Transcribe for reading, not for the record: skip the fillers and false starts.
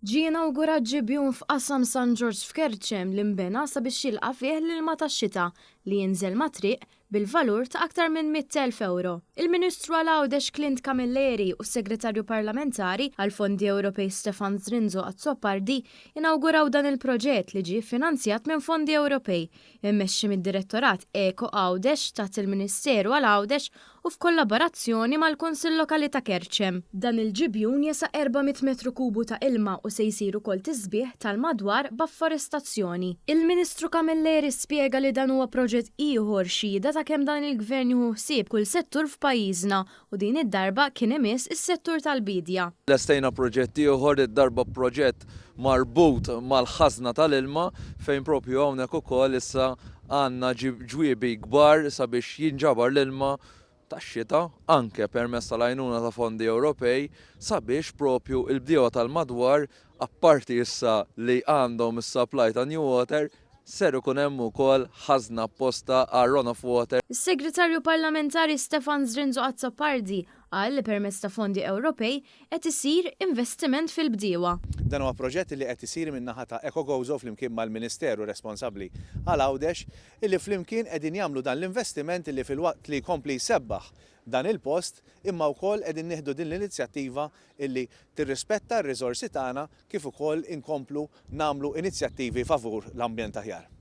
Ġie inawgurat ġibjun f'qasam San George f'Kerċem li nbena sabiex jilqa' fih l-ilma tax-xita li jinżel ma' triq bil-valur ta' aktar minn 100,000 euro. Il-Ministru għal-Għawdex Clint Camilleri u s-Segretarju Parlamentari għal-Fondi Ewropej Stefan Zrinzo Azzopardi inawguraw dan il-proġett li ġie finanzjat minn fondi Ewropej, immexxi mid-Direttorat Eko Għawdex taħt il-Ministeru għal-Għawdex u f'kollaborazzjoni mal-Kunsill Lokali ta' Kerċem. Dan il-ġibjun jesa' 400 metru kubu ta' ilma u se jsiru kol tisbieħ tal-madwar b'afforestazzjoni. Il-Ministru Camilleri spjega li dan huwa proġett ieħor xhieda ta' kemm dan il-Gvern jieħu ħsieb kull settur f'pajjiżna u din id-darba kien imiss is-settur tal-bidja. Lestejna proġett ieħor id-darba proġett marbut mal-ħażna tal-ilma fejn propju hawnhekk ukoll issa għandna ġwiebi kbar sabiex jinġabar l-ilma tax-xita anke permezz tal-għajnuna ta' fondi Ewropej sabiex propju il-bdiewa tal-madwar apparti issa li għandhom is-supply ta' New Water ser ikun hemm ukoll ħażna apposta għal runoff water. Is-Segretarju Parlamentari Stefan Zrinzo Azzopardi qal li permezz ta' fondi Ewropej qed isir investiment fil-bdiewa. Dan huwa proġett li qed isir min-naħa ta' EcoGozo flimkien mal-Ministeru responsabbli għal Għawdex illi flimkien qegħdin jagħmlu dan l-investiment illi fil-waqt li jkompli jsebbaħ dan il-post imma wkoll qegħdin nieħdu din l-inizjattiva illi tirrispetta r-riżorsi tagħna kif ukoll inkomplu nagħmlu inizjattivi favur l-ambjent aħjar.